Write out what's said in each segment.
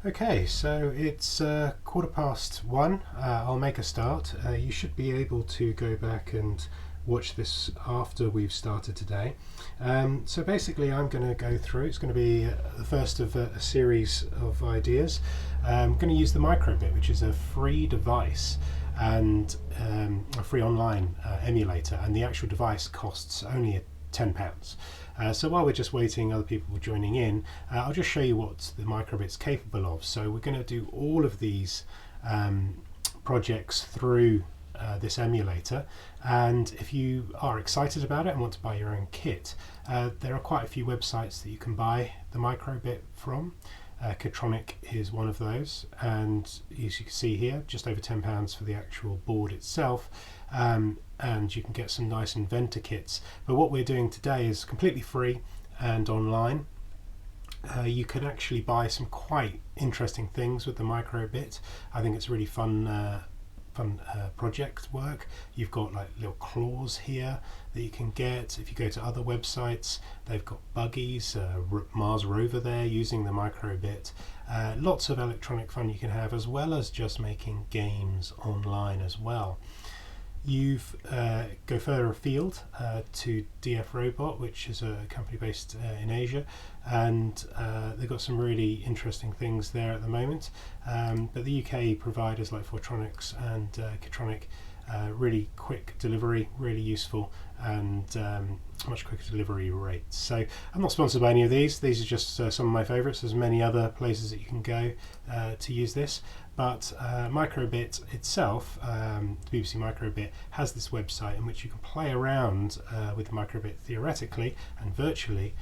Okay, so it's 1:15. I'll make a start. You should be able to go back and watch this after we've started today. So basically I'm going to go through, it's going to be the first of a series of ideas. I'm going to use the Microbit, which is a free device and a free online emulator, and the actual device costs only £10. So while we're just waiting other people joining in, I'll just show you what the Microbit's capable of. So we're going to do all of these projects through this emulator, and if you are excited about it and want to buy your own kit, there are quite a few websites that you can buy the Microbit from. Kitronic is one of those, and as you can see here, just over £10 for the actual board itself, and you can get some nice Inventor kits. But what we're doing today is completely free and online. You can actually buy some quite interesting things with the Microbit. I think it's really fun project work. You've got like little claws here that you can get. If you go to other websites, they've got buggies, Mars rover there using the Microbit. Lots of electronic fun you can have, as well as just making games online as well. You've go further afield to DF Robot, which is a company based in Asia, and they've got some really interesting things there at the moment. But the UK providers like Fortronics and Kitronic, really quick delivery, really useful, and much quicker delivery rates. So I'm not sponsored by any of these. These are just some of my favourites. There's many other places that you can go to use this. But Microbit itself, the BBC Microbit, has this website in which you can play around with the Microbit theoretically and virtually,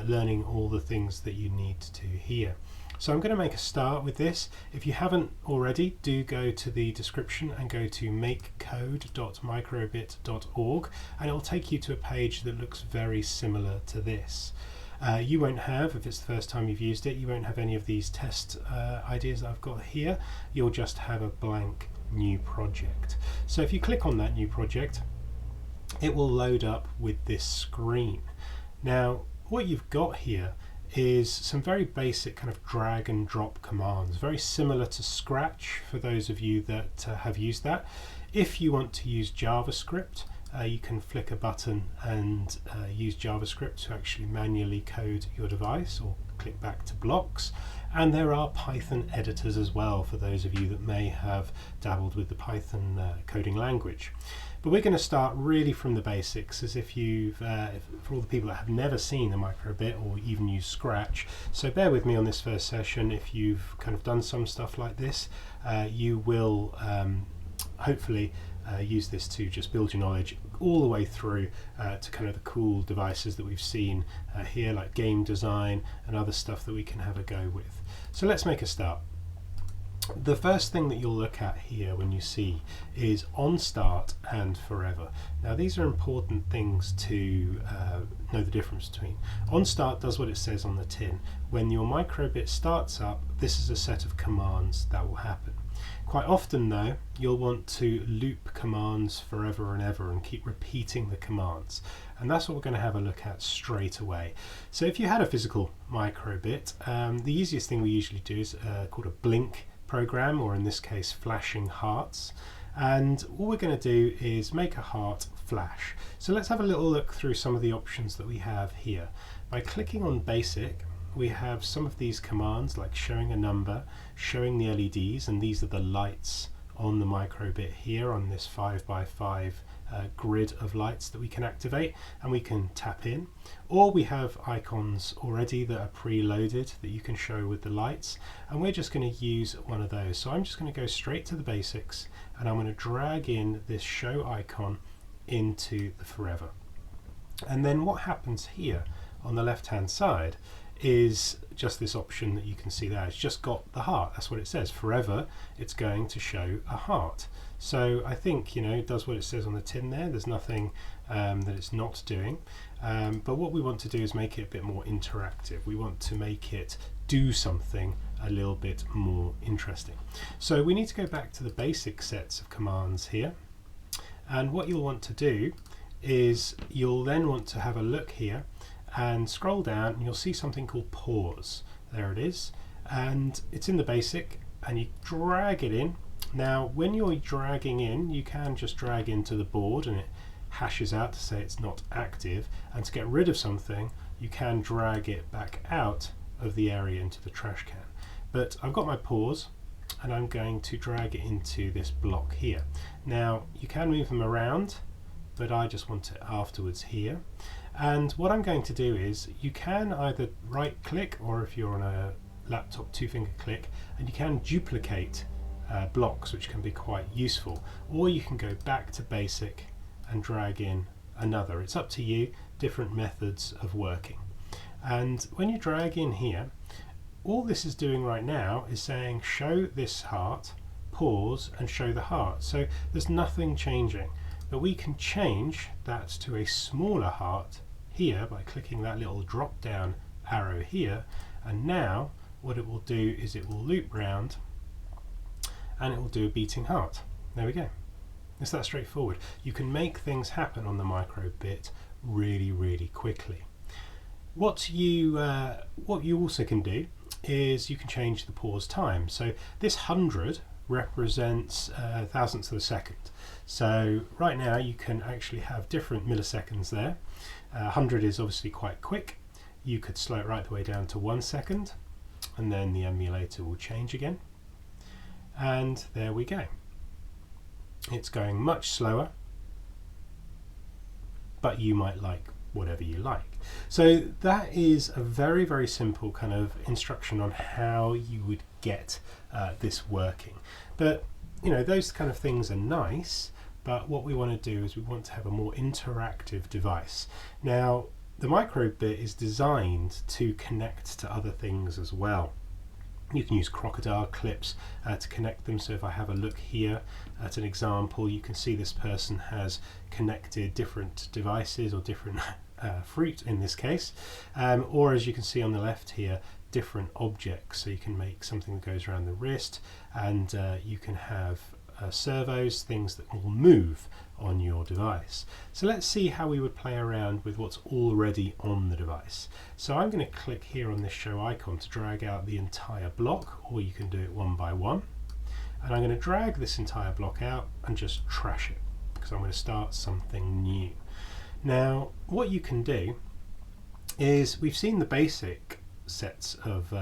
learning all the things that you need to here. So I'm going to make a start with this. If you haven't already, do go to the description and go to makecode.microbit.org, and it will take you to a page that looks very similar to this. You won't have, if it's the first time you've used it, you won't have any of these test ideas that I've got here. You'll just have a blank new project. So if you click on that new project, it will load up with this screen. Now, what you've got here is some very basic kind of drag and drop commands, very similar to Scratch for those of you that have used that. If you want to use JavaScript, you can flick a button and use JavaScript to actually manually code your device, or click back to blocks. And there are Python editors as well for those of you that may have dabbled with the Python coding language. But we're going to start really from the basics, as if you've, for all the people that have never seen the Microbit or even used Scratch. So bear with me on this first session. If you've kind of done some stuff like this, you will hopefully use this to just build your knowledge all the way through to kind of the cool devices that we've seen here, like game design and other stuff that we can have a go with. So let's make a start. The first thing that you'll look at here when you see is on start and forever. Now these are important things to know the difference between. On start does what it says on the tin. When your Microbit starts up, this is a set of commands that will happen. Quite often though, you'll want to loop commands forever and ever and keep repeating the commands. And that's what we're going to have a look at straight away. So if you had a physical Microbit, the easiest thing we usually do is called a blink program, or in this case flashing hearts, and all we're going to do is make a heart flash. So let's have a little look through some of the options that we have here. By clicking on basic, we have some of these commands like showing a number, showing the LEDs, and these are the lights on the Microbit here on this 5x5 grid of lights that we can activate and we can tap in. Or we have icons already that are preloaded that you can show with the lights, and we're just going to use one of those. So I'm just going to go straight to the basics, and I'm going to drag in this show icon into the forever. And then what happens here on the left hand side is just this option that you can see there. It's just got the heart. That's what it says. Forever, it's going to show a heart. So I think, you know, it does what it says on the tin there. There's nothing that it's not doing. But what we want to do is make it a bit more interactive. We want to make it do something a little bit more interesting. So we need to go back to the basic sets of commands here. And what you'll want to do is you'll then want to have a look here and scroll down, and you'll see something called pause. There it is. and it's in the basic, and you drag it in. Now when you're dragging in, you can just drag into the board and it hashes out to say it's not active, and to get rid of something you can drag it back out of the area into the trash can. But I've got my pause and I'm going to drag it into this block here. Now you can move them around, but I just want it afterwards here. And what I'm going to do is, you can either right click, or if you're on a laptop, 2-finger click, and you can duplicate blocks, which can be quite useful, or you can go back to basic and drag in another. It's up to you, different methods of working. And when you drag in here, all this is doing right now is saying show this heart, pause, and show the heart. So there's nothing changing, but we can change that to a smaller heart here by clicking that little drop down arrow here, and now what it will do is it will loop round and it will do a beating heart. There we go. It's that straightforward. You can make things happen on the microbit really quickly. What you also can do is you can change the pause time. So this 100 represents thousandths of a second. So right now you can actually have different milliseconds there. 100 is obviously quite quick. You could slow it right the way down to 1 second, and then the emulator will change again. And there we go. It's going much slower, but you might like whatever you like. So that is a very simple kind of instruction on how you would get this working. But you know, those kind of things are nice, but what we want to do is we want to have a more interactive device. Now the microbit is designed to connect to other things as well. You can use crocodile clips to connect them. So if I have a look here at an example, you can see this person has connected different devices, or different fruit in this case, or as you can see on the left here, different objects. So you can make something that goes around the wrist, and you can have servos, things that will move on your device. So let's see how we would play around with what's already on the device. So I'm going to click here on this show icon to drag out the entire block, or you can do it one by one. And I'm going to drag this entire block out and just trash it, because I'm going to start something new. Now what you can do is, we've seen the basic sets of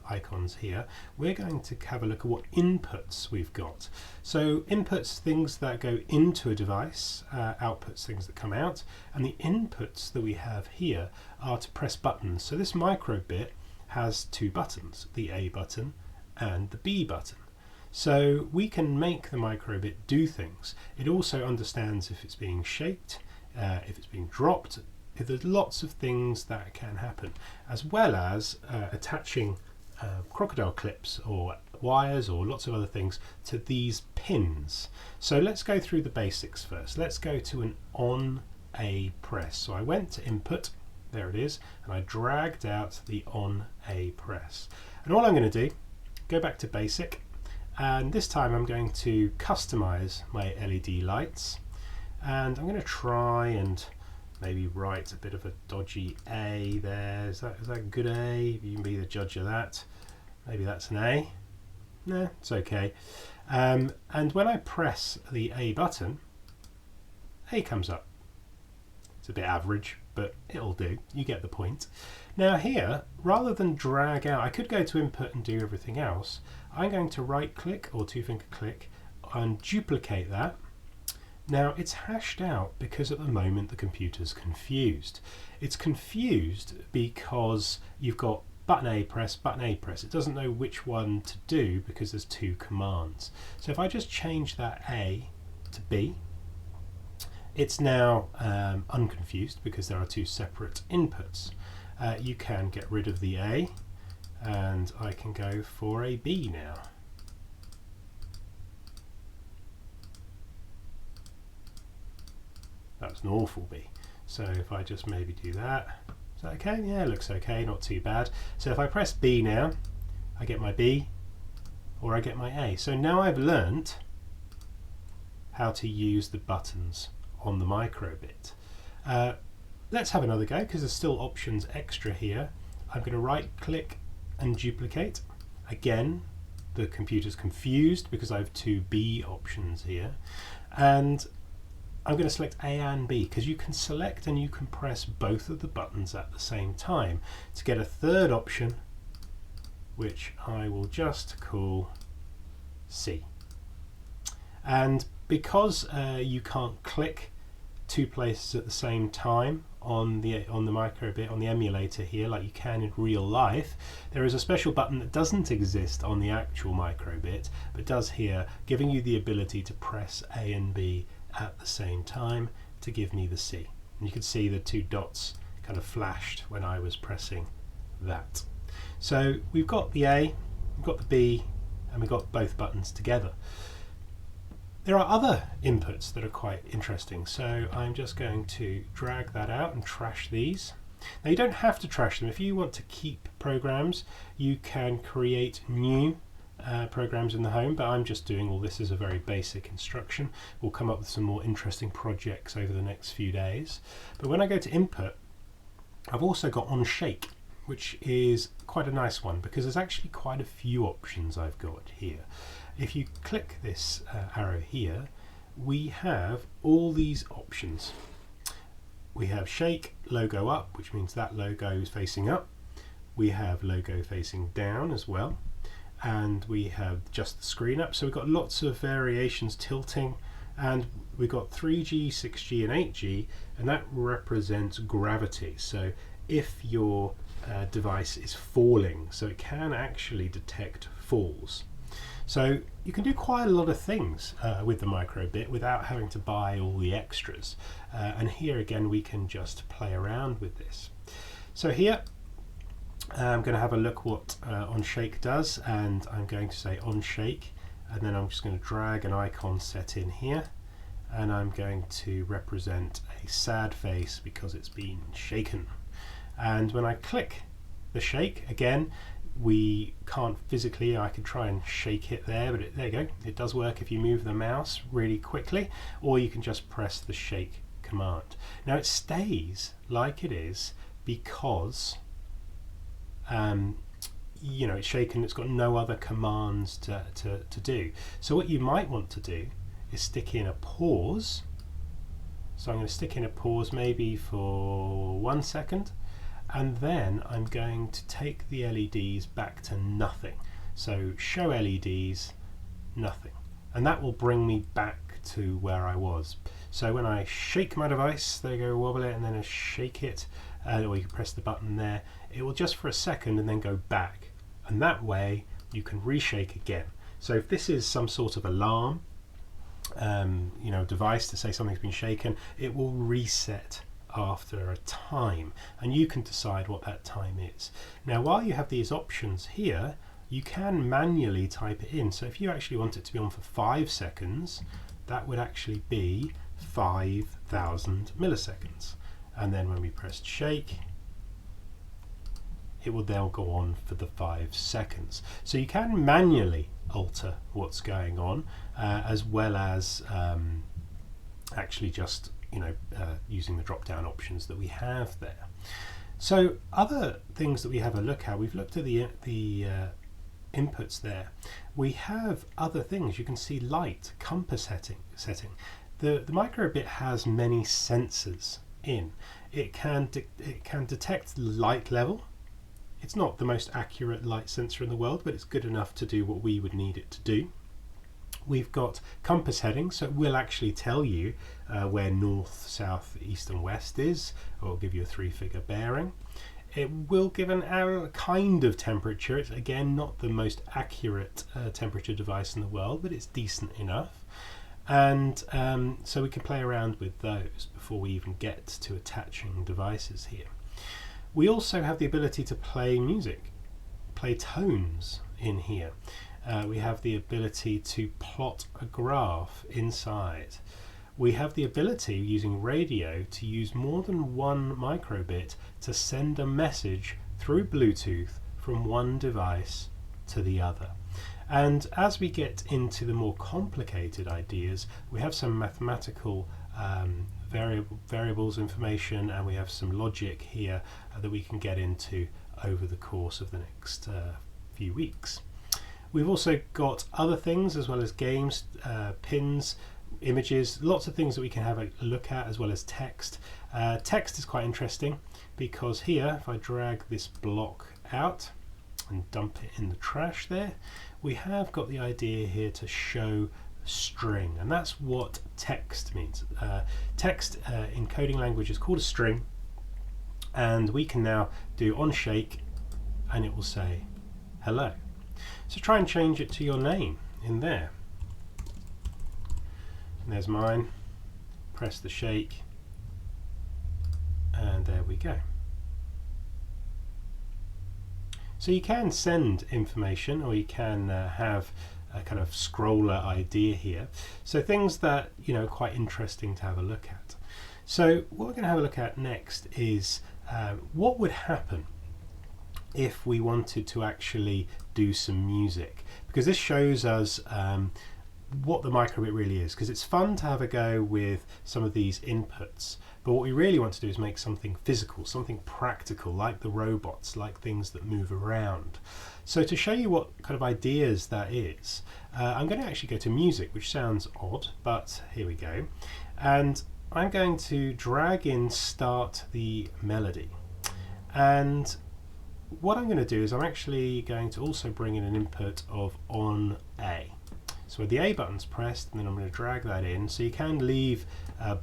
icons here. We're going to have a look at what inputs we've got. So inputs, things that go into a device, outputs, things that come out, and the inputs that we have here are to press buttons. So this microbit has two buttons, the A button and the B button. So we can make the microbit do things. It also understands if it's being shaped, if it's being dropped. There's lots of things that can happen, as well as attaching crocodile clips or wires or lots of other things to these pins. So let's go through the basics first. Let's go to an on A press. So I went to input, there it is, and I dragged out the on A press. And all I'm going to do, go back to basic, and this time I'm going to customize my LED lights, and I'm going to try and maybe write a bit of a dodgy A there. Is that a good A? You can be the judge of that. Maybe that's an A. No, it's okay. And when I press the A button, A comes up. It's a bit average, but it'll do. You get the point. Now here, rather than drag out, I could go to input and do everything else. I'm going to right click or 2-finger click and duplicate that. Now it's hashed out because at the moment the computer's confused. It's confused because you've got button A press, button A press. It doesn't know which one to do because there's two commands. So if I just change that A to B, it's now unconfused because there are two separate inputs. You can get rid of the A, and I can go for a B now. That was an awful B. So if I just maybe do that, is that okay? Yeah, it looks okay, not too bad. So if I press B now, I get my B or I get my A. So now I've learnt how to use the buttons on the microbit. Let's have another go because there's still options extra here. I'm going to right click and duplicate. Again, the computer's confused because I have two B options here, and I'm going to select A and B because you can select and you can press both of the buttons at the same time to get a third option, which I will just call C. And because you can't click two places at the same time on the microbit, on the emulator here, like you can in real life, there is a special button that doesn't exist on the actual microbit but does here, giving you the ability to press A and B at the same time to give me the C. And you can see the two dots kind of flashed when I was pressing that. So we've got the A, we've got the B, and we've got both buttons together. There are other inputs that are quite interesting, so I'm just going to drag that out and trash these. Now you don't have to trash them. If you want to keep programs, you can create new programs in the home, but I'm just doing all this as a very basic instruction. We'll come up with some more interesting projects over the next few days. But when I go to input, I've also got on shake, which is quite a nice one because there's actually quite a few options I've got here. If you click this arrow here, we have all these options. We have shake logo up, which means that logo is facing up. We have logo facing down as well. And we have just the screen up. So we've got lots of variations, tilting, and we've got 3G, 6G and 8G, and that represents gravity. So if your device is falling, so it can actually detect falls. So you can do quite a lot of things with the microbit without having to buy all the extras. And here again we can just play around with this. So here I'm going to have a look what on shake does, and I'm going to say on shake, and then I'm just going to drag an icon set in here, and I'm going to represent a sad face because it's been shaken. And when I click the shake, again we can't physically, I could try and shake it there, but there you go, it does work if you move the mouse really quickly, or you can just press the shake command. Now it stays like it is because you know, it's shaken, it's got no other commands to do. So what you might want to do is stick in a pause. So I'm going to stick in a pause maybe for 1 second, and then I'm going to take the LEDs back to nothing. So show LEDs, nothing. And that will bring me back to where I was. So when I shake my device, they go wobble it, and then I shake it, or you can press the button there, it will just for a second and then go back. And that way you can reshake again. So if this is some sort of alarm, you know, device to say something's been shaken, it will reset after a time, and you can decide what that time is. Now while you have these options here, you can manually type it in. So if you actually want it to be on for 5 seconds, that would actually be 5,000 milliseconds. And then when we press shake, it will then go on for the 5 seconds. So you can manually alter what's going on, as well as actually just, you know, using the drop down options that we have there. So other things that we have a look at, we've looked at the inputs there. We have other things. You can see light, compass setting. The microbit has many sensors in. It can detect light level. It's not the most accurate light sensor in the world, but it's good enough to do what we would need it to do. We've got compass heading, so it will actually tell you where north, south, east and west is, or it'll give you a 3-figure bearing. It will give an hour kind of temperature. It's again not the most accurate temperature device in the world, but it's decent enough. And so we can play around with those before we even get to attaching devices here. We also have the ability to play music, play tones in here. We have the ability to plot a graph inside. We have the ability, using radio, to use more than one microbit to send a message through Bluetooth from one device to the other. And as we get into the more complicated ideas, we have some mathematical variables information, and we have some logic here that we can get into over the course of the next few weeks. We've also got other things as well as games, pins, images, lots of things that we can have a look at, as well as text. Text is quite interesting because here, if I drag this block out and dump it in the trash there, we have got the idea here to show string, and that's what text means. Text in coding language is called a string, and we can now do on shake and it will say hello. So try and change it to your name in there. And there's mine. Press the shake and there we go. So you can send information, or you can have a kind of scroller idea here. So things that, you know, are quite interesting to have a look at. So what we're going to have a look at next is what would happen if we wanted to actually do some music, because this shows us what the microbit really is, because it's fun to have a go with some of these inputs, but what we really want to do is make something physical, something practical, like the robots, like things that move around. So to show you what kind of ideas that is, I'm going to actually go to music, which sounds odd, but here we go, and I'm going to drag in start the melody. And what I'm going to do is I'm actually going to also bring in an input of on A. So the A button's pressed, and then I'm going to drag that in. So you can leave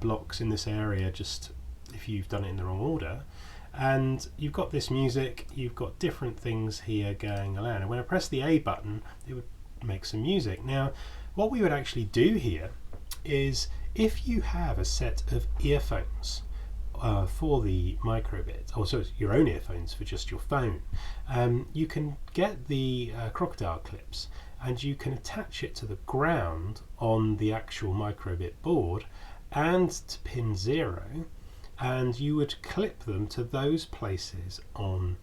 blocks in this area just if you've done it in the wrong order. And you've got this music, you've got different things here going around. And when I press the A button, it would make some music. Now, what we would actually do here is, if you have a set of earphones for the microbit, or so your own earphones for just your phone, you can get the crocodile clips and you can attach it to the ground on the actual microbit board and to pin 0, and you would clip them to those places on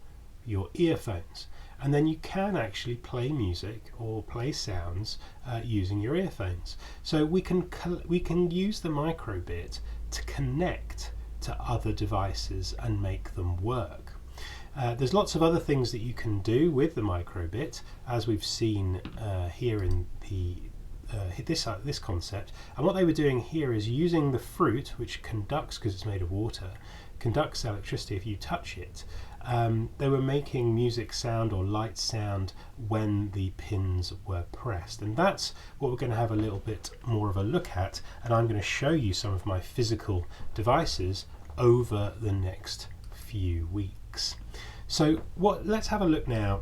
your earphones, and then you can actually play music or play sounds using your earphones. So we can use the microbit to connect to other devices and make them work. There's lots of other things that you can do with the microbit, as we've seen here in the this concept. And what they were doing here is using the fruit, which conducts, because it's made of water, conducts electricity if you touch it. They were making music sound or light sound when the pins were pressed, and that's what we're going to have a little bit more of a look at, and I'm going to show you some of my physical devices over the next few weeks. So let's have a look now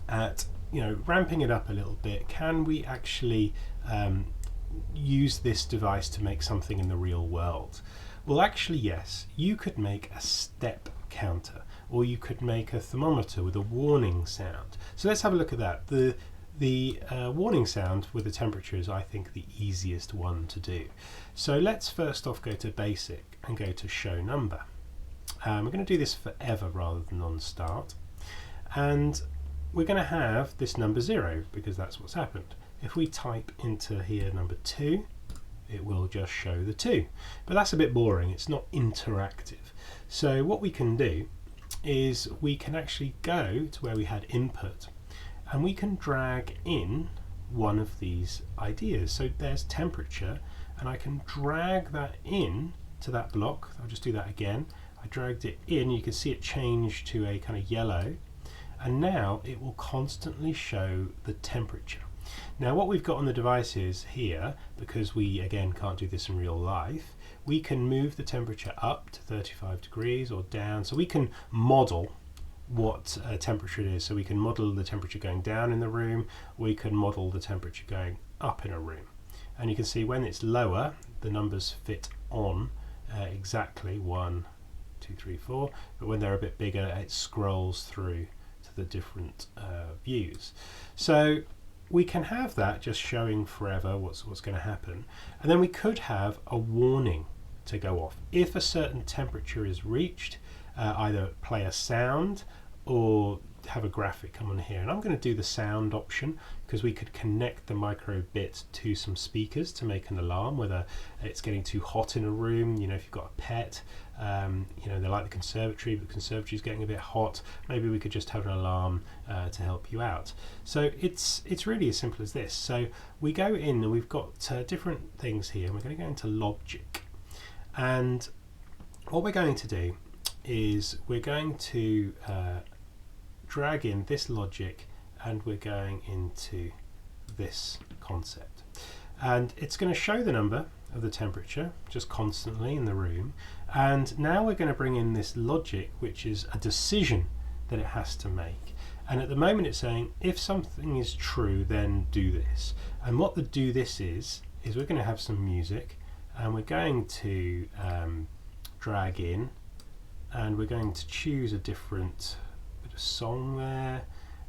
at, you know, ramping it up a little bit. Can we actually use this device to make something in the real world? Well, actually, yes. You could make a step counter, or you could make a thermometer with a warning sound. So let's have a look at that. The warning sound with the temperature is, I think, the easiest one to do. So let's first off go to basic and go to show number. We're going to do this forever rather than on start, and we're going to have this number 0 because that's what's happened. If we type into here number 2, it will just show the 2, but that's a bit boring, it's not interactive. So what we can do is we can actually go to where we had input, and we can drag in one of these ideas. So there's temperature, and I can drag that in to that block. I'll just do that again. I dragged it in, you can see it change to a kind of yellow, and now it will constantly show the temperature. Now what we've got on the device is here, because we again can't do this in real life, we can move the temperature up to 35 degrees or down, so we can model what temperature it is. So we can model the temperature going down in the room, we can model the temperature going up in a room, and you can see when it's lower the numbers fit on exactly 1, 2, 3, 4, but when they're a bit bigger it scrolls through to the different views. So we can have that just showing forever what's going to happen, and then we could have a warning to go off if a certain temperature is reached. Either play a sound or have a graphic come on here, and I'm going to do the sound option because we could connect the microbit to some speakers to make an alarm, whether it's getting too hot in a room, you know, if you've got a pet, you know, they like the conservatory, but the conservatory is getting a bit hot. Maybe we could just have an alarm to help you out. So it's really as simple as this. So we go in and we've got different things here. We're going to go into logic, and what we're going to do is we're going to drag in this logic, and we're going into this concept, and it's going to show the number of the temperature just constantly in the room. And now we're going to bring in this logic, which is a decision that it has to make. And at the moment it's saying, if something is true, then do this. And what the do this is we're going to have some music, and we're going to drag in, and we're going to choose a different bit of song there,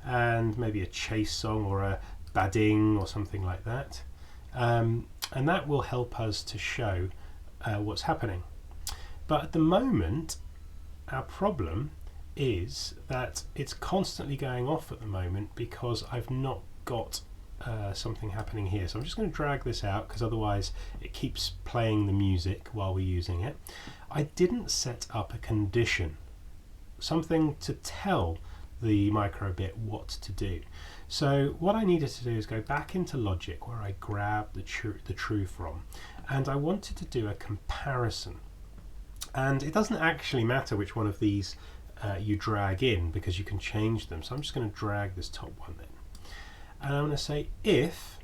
and maybe a chase song or a badding or something like that. And that will help us to show what's happening. But at the moment, our problem is that it's constantly going off at the moment because I've not got something happening here. So I'm just going to drag this out, because otherwise it keeps playing the music while we're using it. I didn't set up a condition, something to tell the microbit what to do. So what I needed to do is go back into logic, where I grabbed the true from, and I wanted to do a comparison. And it doesn't actually matter which one of these you drag in, because you can change them. So I'm just going to drag this top one in, and I'm going to say if,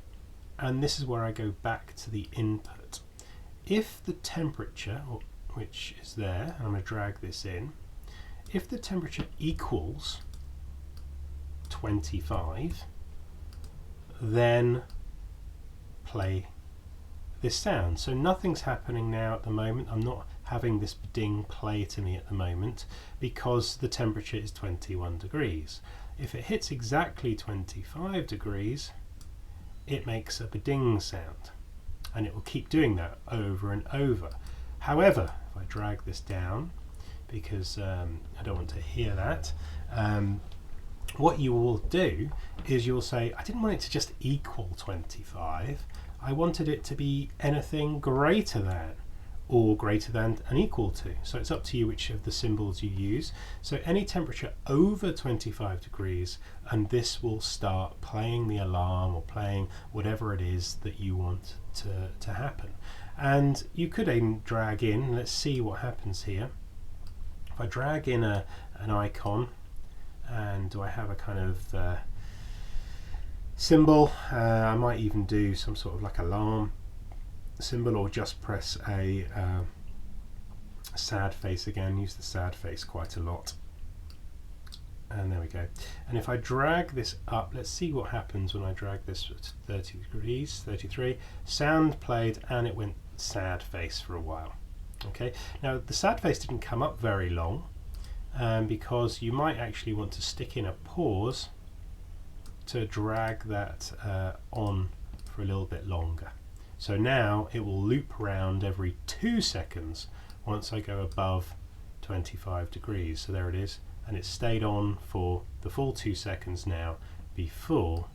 and this is where I go back to the input, if the temperature, which is there, and I'm going to drag this in, if the temperature equals 25, then play this sound. So nothing's happening now at the moment. I'm not having this ding play to me at the moment because the temperature is 21 degrees. If it hits exactly 25 degrees, it makes a ding sound, and it will keep doing that over and over. However, if I drag this down, because I don't want to hear that, what you will do is you'll say, I didn't want it to just equal 25, I wanted it to be anything greater than, or greater than and equal to. So it's up to you which of the symbols you use. So any temperature over 25 degrees, and this will start playing the alarm or playing whatever it is that you want to happen. And you could even drag in, let's see what happens here. If I drag in an icon, and do I have a kind of symbol, I might even do some sort of like alarm symbol, or just press a sad face again, use the sad face quite a lot, and there we go. And if I drag this up, let's see what happens when I drag this to 30 degrees, 33, sound played, and it went sad face for a while. Okay, now the sad face didn't come up very long, because you might actually want to stick in a pause to drag that on for a little bit longer. So now it will loop around every 2 seconds once I go above 25 degrees. So there it is, and it stayed on for the full 2 seconds now before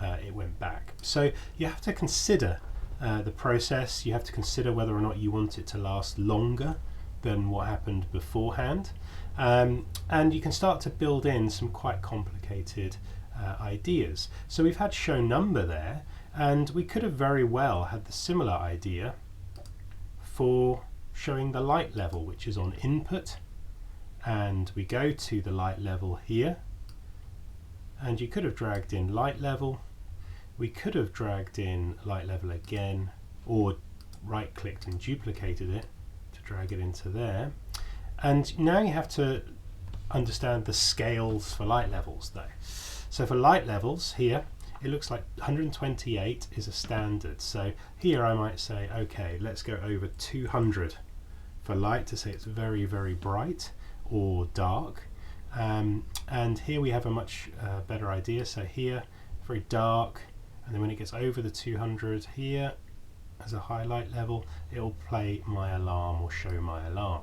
it went back. So you have to consider the process. You have to consider whether or not you want it to last longer than what happened beforehand, and you can start to build in some quite complicated ideas. So we've had show number there, and we could have very well had the similar idea for showing the light level, which is on input, and we go to the light level here, and you could have dragged in light level. We could have dragged in light level again, or right clicked and duplicated it to drag it into there. And now you have to understand the scales for light levels though. So for light levels here, it looks like 128 is a standard. So here I might say, okay, let's go over 200 for light to say it's very, very bright or dark. And here we have a much better idea. So here, very dark, and then when it gets over the 200 here as a highlight level, it will play my alarm or show my alarm.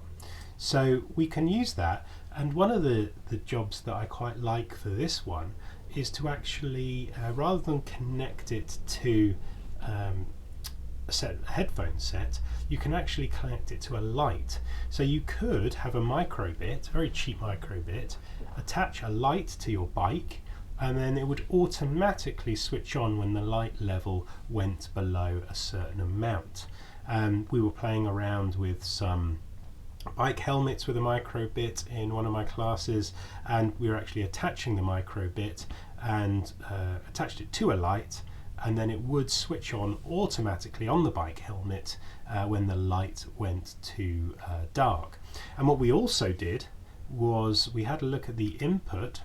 So we can use that, and one of the jobs that I quite like for this one is to actually, rather than connect it to a headphone set, you can actually connect it to a light. So you could have a microbit, a very cheap microbit, attach a light to your bike, and then it would automatically switch on when the light level went below a certain amount. We were playing around with some bike helmets with a microbit in one of my classes, and we were actually attaching the microbit and attached it to a light, and then it would switch on automatically on the bike helmet when the light went to dark. And what we also did was we had a look at the input,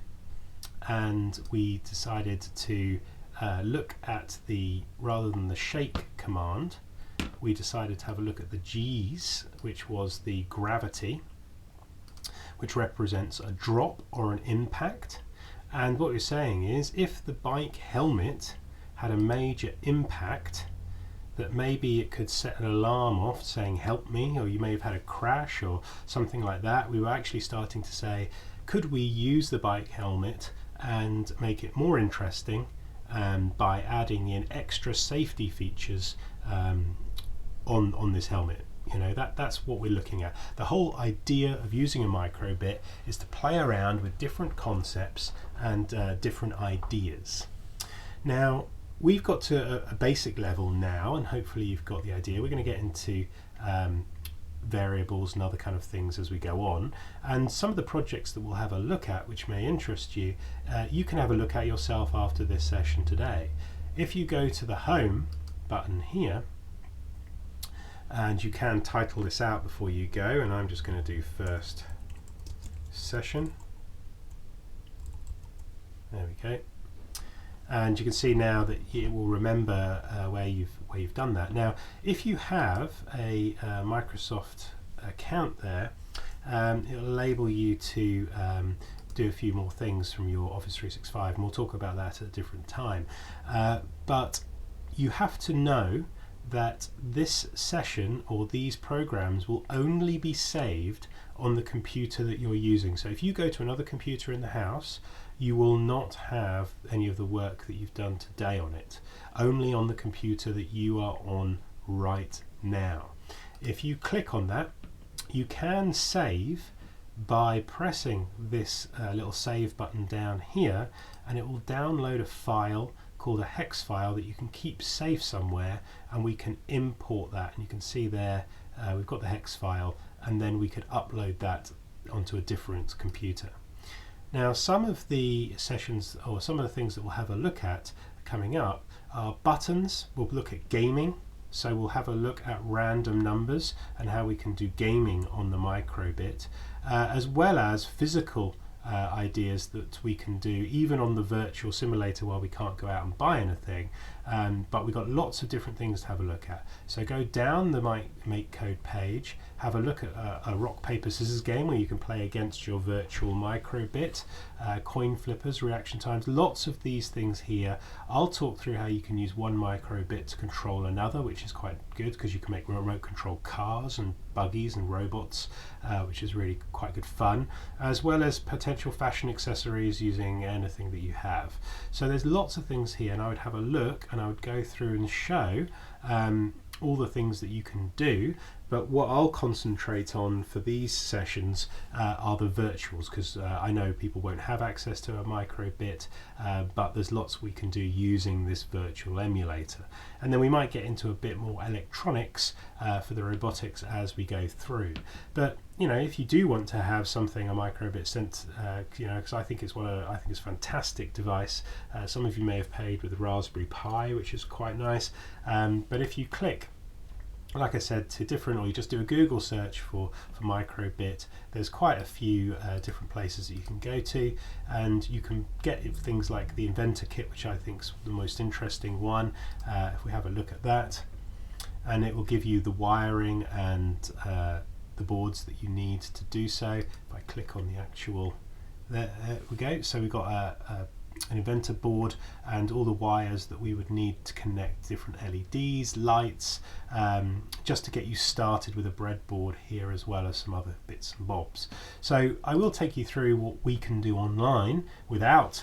and we decided to look at the, rather than the shake command, we decided to have a look at the G's, which was the gravity, which represents a drop or an impact. And what we're saying is, if the bike helmet had a major impact, that maybe it could set an alarm off saying help me, or you may have had a crash or something like that. We were actually starting to say, could we use the bike helmet and make it more interesting by adding in extra safety features on this helmet. You know, that's what we're looking at. The whole idea of using a microbit is to play around with different concepts and different ideas. Now, we've got to a basic level now, and hopefully you've got the idea. We're going to get into variables and other kind of things as we go on, and some of the projects that we'll have a look at which may interest you, you can have a look at yourself after this session today. If you go to the home button here, and you can title this out before you go, and I'm just going to do first session. There we go. And you can see now that it will remember where you've done that. Now, if you have a Microsoft account there, it'll enable you to do a few more things from your Office 365, and we'll talk about that at a different time. But you have to know that this session or these programs will only be saved on the computer that you're using. So if you go to another computer in the house, you will not have any of the work that you've done today on it, only on the computer that you are on right now. If you click on that, you can save by pressing this little save button down here, and it will download a file called a hex file that you can keep safe somewhere, and we can import that. And you can see there we've got the hex file, and then we could upload that onto a different computer. Now, some of the sessions, or some of the things that we'll have a look at coming up, are buttons. We'll look at gaming, so we'll have a look at random numbers and how we can do gaming on the microbit, as well as physical ideas that we can do even on the virtual simulator while we can't go out and buy anything, but we've got lots of different things to have a look at. So go down the Make Code page, have a look at a rock paper scissors game where you can play against your virtual microbit, coin flippers, reaction times, lots of these things here. I'll talk through how you can use one microbit to control another, which is quite good because you can make remote control cars and buggies and robots, which is really quite good fun, as well as potential fashion accessories using anything that you have. So there's lots of things here, and I would have a look and I would go through and show all the things that you can do. But what I'll concentrate on for these sessions are the virtuals, because I know people won't have access to a microbit, but there's lots we can do using this virtual emulator. And then we might get into a bit more electronics for the robotics as we go through. But you know, if you do want to have something, a microbit sent, you know, because I think it's I think it's a fantastic device. Some of you may have played with the Raspberry Pi, which is quite nice. But if you click, like I said, to different, or you just do a Google search for microbit, there's quite a few different places that you can go to, and you can get things like the Inventor Kit, which I think is the most interesting one. If we have a look at that, and it will give you the wiring and the boards that you need to do so. If I click on the actual, there we go. So we've got an Inventor board and all the wires that we would need to connect different LEDs, lights, just to get you started with a breadboard here, as well as some other bits and bobs. So I will take you through what we can do online without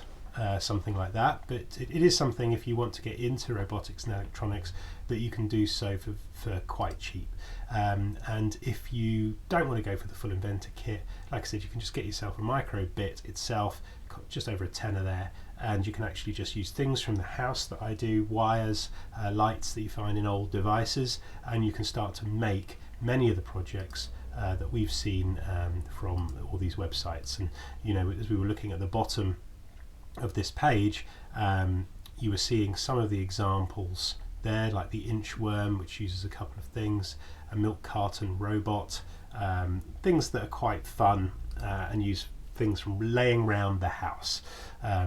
something like that, but it is something, if you want to get into robotics and electronics, that you can do so for quite cheap. And if you don't want to go for the full Inventor Kit, like I said, you can just get yourself a micro bit itself, just over a tenner there, and you can actually just use things from the house that I do, wires, lights that you find in old devices, and you can start to make many of the projects that we've seen from all these websites. And you know, as we were looking at the bottom of this page, you were seeing some of the examples there, like the inchworm, which uses a couple of things, a milk carton robot, things that are quite fun and use things from laying around the house,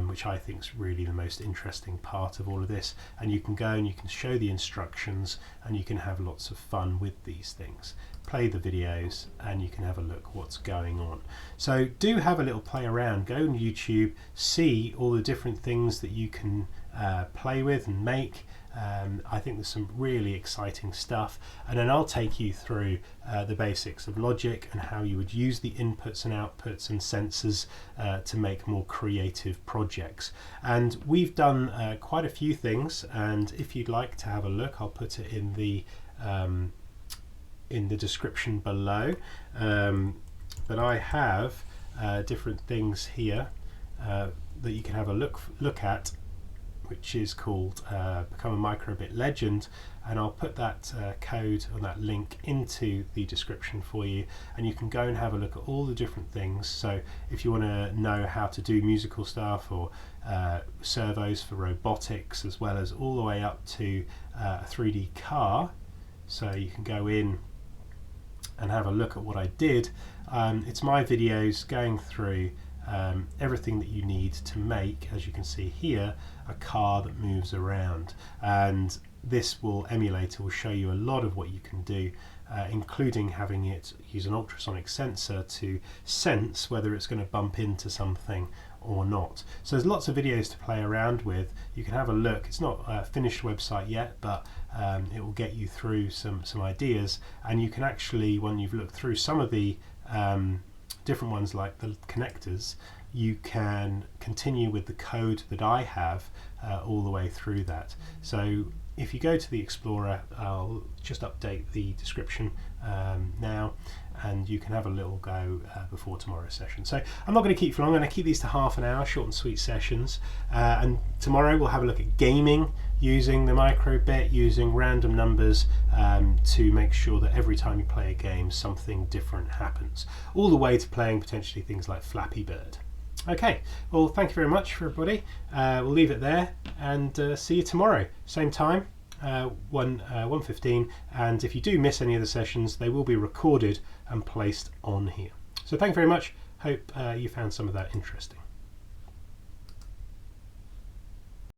which I think is really the most interesting part of all of this. And you can go and you can show the instructions, and you can have lots of fun with these things. Play the videos and you can have a look what's going on. So do have a little play around, go on YouTube, see all the different things that you can play with and make. I think there's some really exciting stuff, and then I'll take you through the basics of logic and how you would use the inputs and outputs and sensors to make more creative projects. And we've done quite a few things, and if you'd like to have a look, I'll put it in the description below. But I have different things here that you can have a look at, which is called Become a Microbit Legend, and I'll put that code or that link into the description for you, and you can go and have a look at all the different things. So if you want to know how to do musical stuff, or servos for robotics, as well as all the way up to a 3D car, so you can go in and have a look at what I did. It's my videos going through everything that you need to make, as you can see here, a car that moves around, and this will emulate, it will show you a lot of what you can do, including having it use an ultrasonic sensor to sense whether it's going to bump into something or not. So there's lots of videos to play around with. You can have a look. It's not a finished website yet, but it will get you through some ideas, and you can actually, when you've looked through some of the different ones like the connectors, you can continue with the code that I have all the way through that. So if you go to the Explorer, I'll just update the description now, and you can have a little go before tomorrow's session. So I'm not going to keep you long, I'm going to keep these to half an hour, short and sweet sessions, and tomorrow we'll have a look at gaming using the microbit, using random numbers to make sure that every time you play a game something different happens, all the way to playing potentially things like Flappy Bird. Okay, well, thank you very much for everybody. We'll leave it there, and see you tomorrow, same time, 1:15, and if you do miss any of the sessions, they will be recorded and placed on here. So thank you very much. Hope you found some of that interesting.